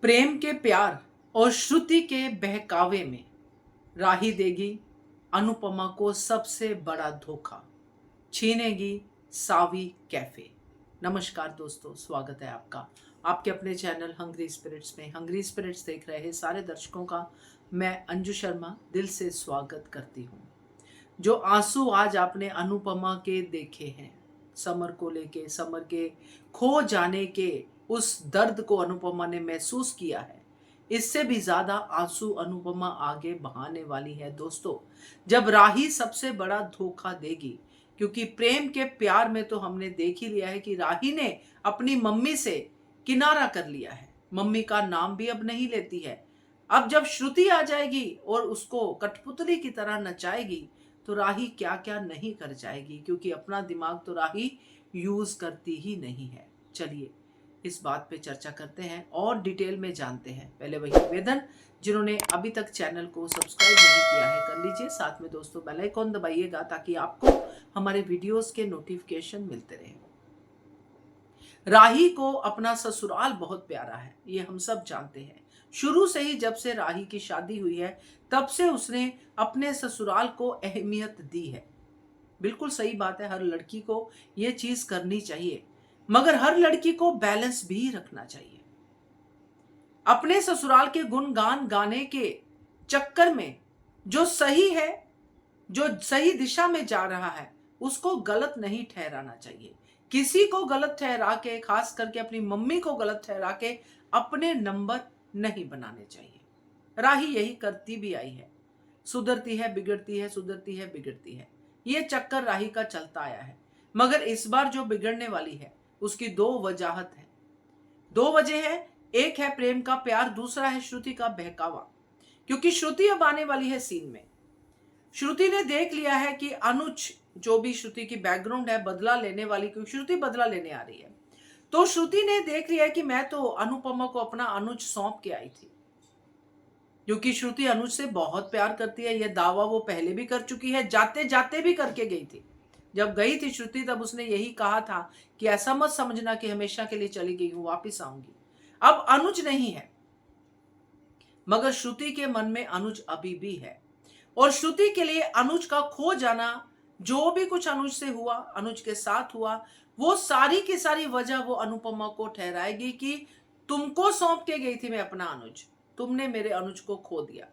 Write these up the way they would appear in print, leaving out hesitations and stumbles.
प्रेम के प्यार और श्रुति के बहकावे में राही देगी अनुपमा को सबसे बड़ा धोखा, छीनेगी सावी कैफे। नमस्कार दोस्तों, स्वागत है आपका आपके अपने चैनल हंग्री स्पिरिट्स में। हंग्री स्पिरिट्स देख रहे सारे दर्शकों का मैं अंजू शर्मा दिल से स्वागत करती हूँ। जो आंसू आज आपने अनुपमा के देखे हैं, समर को लेके, समर के खो जाने के उस दर्द को अनुपमा ने महसूस किया है, इससे भी ज्यादा आंसू अनुपमा आगे बहाने वाली है दोस्तों, जब राही सबसे बड़ा धोखा देगी। क्योंकि प्रेम के प्यार में तो हमने देख ही लिया है कि राही ने अपनी मम्मी से किनारा कर लिया है, मम्मी का नाम भी अब नहीं लेती है। अब जब श्रुति आ जाएगी और उसको कठपुतली की तरह नचाएगी तो राही क्या क्या नहीं कर जाएगी, क्योंकि अपना दिमाग तो राही यूज करती ही नहीं है। चलिए इस बात पे चर्चा करते हैं और डिटेल में जानते हैं। पहले वही निवेदन, जिन्होंने अभी तक चैनल को सब्सक्राइब नहीं किया है कर लीजिए, साथ में दोस्तों बेल आइकॉन दबाइएगा ताकि आपको हमारे वीडियोस के नोटिफिकेशन मिलते रहे। राही को अपना ससुराल बहुत प्यारा है, ये हम सब जानते हैं। शुरू से ही जब से राही की शादी हुई है तब से उसने अपने ससुराल को अहमियत दी है। बिल्कुल सही बात है, हर लड़की को ये चीज करनी चाहिए, मगर हर लड़की को बैलेंस भी रखना चाहिए। अपने ससुराल के गुणगान गाने के चक्कर में जो सही है, जो सही दिशा में जा रहा है, उसको गलत नहीं ठहराना चाहिए। किसी को गलत ठहरा के, खास करके अपनी मम्मी को गलत ठहरा के अपने नंबर नहीं बनाने चाहिए। राही यही करती भी आई है, सुधरती है बिगड़ती है, सुधरती है बिगड़ती है, ये चक्कर राही का चलता आया है। मगर इस बार जो बिगड़ने वाली है उसकी दो वजह है। एक है प्रेम का प्यार, दूसरा है श्रुति का बहकावा। क्योंकि श्रुति अब आने वाली है सीन में। श्रुति ने देख लिया है कि अनुज, जो भी श्रुति की बैकग्राउंड है, बदला लेने वाली, क्योंकि श्रुति बदला लेने आ रही है, तो श्रुति ने देख लिया है कि मैं तो अनुपमा को अपना अनुज सौंप के आई थी। क्योंकि श्रुति अनुज से बहुत प्यार करती है, यह दावा वो पहले भी कर चुकी है, जाते जाते भी करके गई थी। जब गई थी श्रुति तब उसने यही कहा था कि ऐसा मत समझना कि हमेशा के लिए चली गई हूं, वापिस आऊंगी। अब अनुज नहीं है, मगर श्रुति के मन में अनुज अभी भी है। और श्रुति के लिए अनुज का खो जाना, जो भी कुछ अनुज से हुआ, अनुज के साथ हुआ, वो सारी की सारी वजह वो अनुपमा को ठहराएगी कि तुमको सौंप के गई थी मैं अपना अनुज, तुमने मेरे अनुज को खो दिया।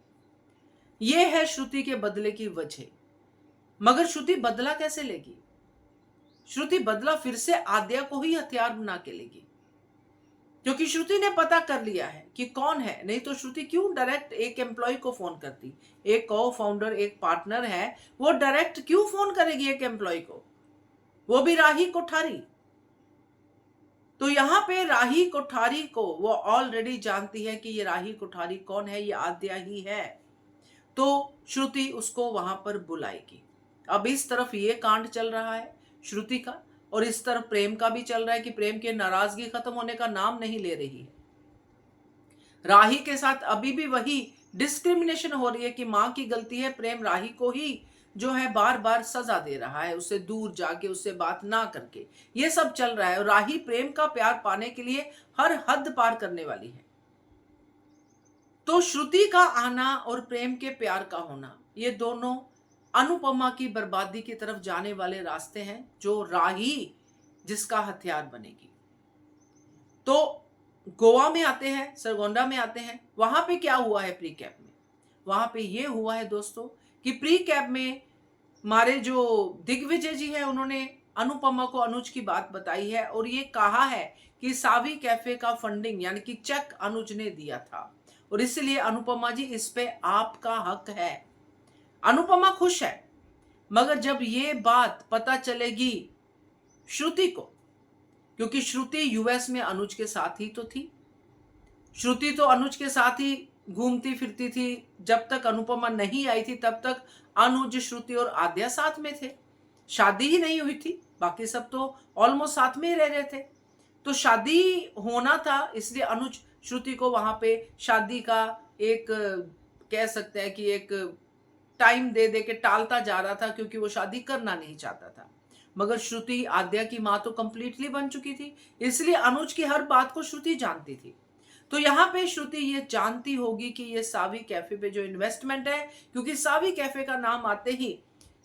ये है श्रुति के बदले की वजह। मगर श्रुति बदला कैसे लेगी? श्रुति बदला फिर से आद्या को ही हथियार बना के लेगी, क्योंकि श्रुति ने पता कर लिया है कि कौन है। नहीं तो श्रुति क्यों डायरेक्ट एक एम्प्लॉय को फोन करती? एक को फाउंडर, एक पार्टनर है, वो डायरेक्ट क्यों फोन करेगी एक एम्प्लॉय को, वो भी राही कोठारी? तो यहाँ पे राही कोठारी को वो ऑलरेडी जानती है कि ये राही कोठारी कौन है, ये आद्या ही है, तो श्रुति उसको वहां पर बुलाएगी। अब इस तरफ ये कांड चल रहा है श्रुति का, और इस तरफ प्रेम का भी चल रहा है कि प्रेम की नाराजगी खत्म होने का नाम नहीं ले रही है। राही के साथ अभी भी वही डिस्क्रिमिनेशन हो रही है कि मां की गलती है, प्रेम राही को ही जो है बार बार सजा दे रहा है, उससे दूर जाके, उससे बात ना करके, ये सब चल रहा है। और राही प्रेम का प्यार पाने के लिए हर हद पार करने वाली है। तो श्रुति का आना और प्रेम के प्यार का होना, ये दोनों अनुपमा की बर्बादी की तरफ जाने वाले रास्ते हैं, जो राही जिसका हथियार बनेगी। तो गोवा में आते हैं, सरगोंडा में आते हैं। वहां पे क्या हुआ है प्री कैप में? वहां पे ये हुआ है दोस्तों कि प्री कैप में हमारे जो दिग्विजय जी है, उन्होंने अनुपमा को अनुज की बात बताई है और ये कहा है कि सावी कैफे का फंडिंग यानी कि चेक अनुज ने दिया था, और इसलिए अनुपमा जी इस पे आपका हक है। अनुपमा खुश है, मगर जब ये बात पता चलेगी श्रुति को, क्योंकि श्रुति यूएस में अनुज के साथ ही तो थी, श्रुति तो अनुज के साथ ही घूमती फिरती थी, जब तक अनुपमा नहीं आई थी तब तक अनुज, श्रुति और आद्या साथ में थे। शादी ही नहीं हुई थी, बाकी सब तो ऑलमोस्ट साथ में ही रह रहे थे। तो शादी होना था, इसलिए अनुज श्रुति को वहां पे शादी का एक, कह सकते हैं कि एक टाइम दे दे के टालता जा रहा था, क्योंकि वो शादी करना नहीं चाहता था। मगर श्रुति आद्या की मां तो कंप्लीटली बन चुकी थी, इसलिए अनुज की हर बात को श्रुति जानती थी। तो यहाँ पे श्रुति ये जानती होगी कि ये सावी कैफे पे जो इन्वेस्टमेंट है, क्योंकि सावी कैफे का नाम आते ही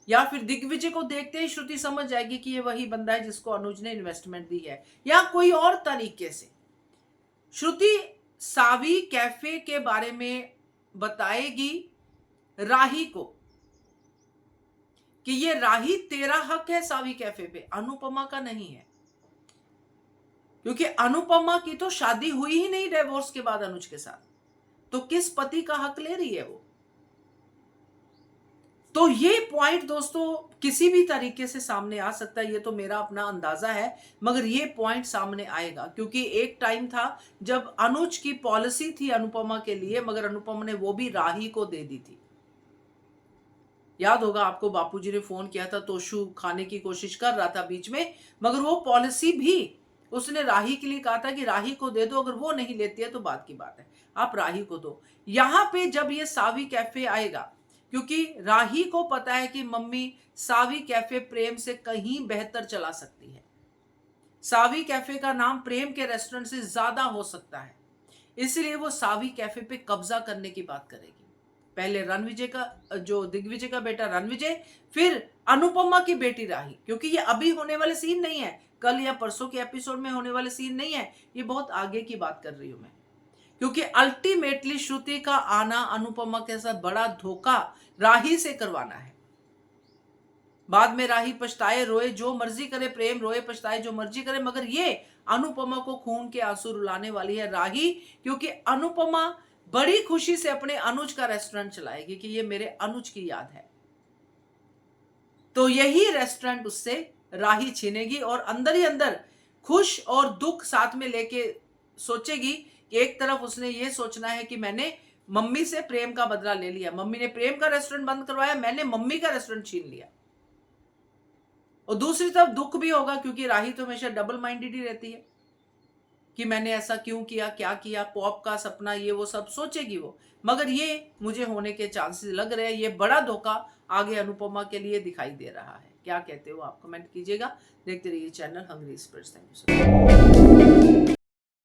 या फिर दिग्विजय को देखते ही श्रुति समझ जाएगी कि ये वही बंदा है जिसको अनुज ने इन्वेस्टमेंट दी है, या कोई और तरीके से श्रुति सावी कैफे के बारे में बताएगी राही को कि ये राही तेरा हक है सावी कैफे पे, अनुपमा का नहीं है। क्योंकि अनुपमा की तो शादी हुई ही नहीं डिवोर्स के बाद अनुज के साथ, तो किस पति का हक ले रही है वो। तो ये पॉइंट दोस्तों किसी भी तरीके से सामने आ सकता है, ये तो मेरा अपना अंदाजा है, मगर ये पॉइंट सामने आएगा। क्योंकि एक टाइम था जब अनुज की पॉलिसी थी अनुपमा के लिए, मगर अनुपमा ने वो भी राही को दे दी थी। याद होगा आपको, बापूजी ने फोन किया था, तोशु खाने की कोशिश कर रहा था बीच में, मगर वो पॉलिसी भी उसने राही के लिए कहा था कि राही को दे दो, अगर वो नहीं लेती है तो बात की बात है, आप राही को दो। यहां पे जब ये सावी कैफे आएगा, क्योंकि राही को पता है कि मम्मी सावी कैफे प्रेम से कहीं बेहतर चला सकती है, सावी कैफे का नाम प्रेम के रेस्टोरेंट से ज्यादा हो सकता है, इसलिए वो सावी कैफे पे कब्जा करने की बात करेगी। पहले रणविजय का, जो दिग्विजय का बेटा रणविजय, फिर अनुपमा की बेटी राही। क्योंकि ये अभी होने वाले सीन नहीं है, कल या परसों के एपिसोड में होने वाले सीन नहीं है, ये बहुत आगे की बात कर रही हूं मैं। क्योंकि अल्टीमेटली श्रुति का आना अनुपमा के साथ बड़ा धोखा राही से करवाना है। बाद में राही पछताए रोए जो मर्जी करे, प्रेम रोए पछताए जो मर्जी करे, मगर ये अनुपमा को खून के आंसू रुलाने वाली है राही। क्योंकि अनुपमा बड़ी खुशी से अपने अनुज का रेस्टोरेंट चलाएगी कि ये मेरे अनुज की याद है, तो यही रेस्टोरेंट उससे राही छीनेगी और अंदर ही अंदर खुश और दुख साथ में लेके सोचेगी कि एक तरफ उसने ये सोचना है कि मैंने मम्मी से प्रेम का बदला ले लिया, मम्मी ने प्रेम का रेस्टोरेंट बंद करवाया, मैंने मम्मी का रेस्टोरेंट छीन लिया। और दूसरी तरफ दुख भी होगा, क्योंकि राही तो हमेशा डबल माइंडेड ही रहती है कि मैंने ऐसा क्यों किया, क्या किया, पॉप का सपना, ये वो सब सोचेगी वो। मगर ये मुझे होने के चांसेस लग रहे हैं, ये बड़ा धोखा आगे अनुपमा के लिए दिखाई दे रहा है। क्या कहते हो आप, कमेंट कीजिएगा। देखते रहिए channel hungry express. Thank you so much.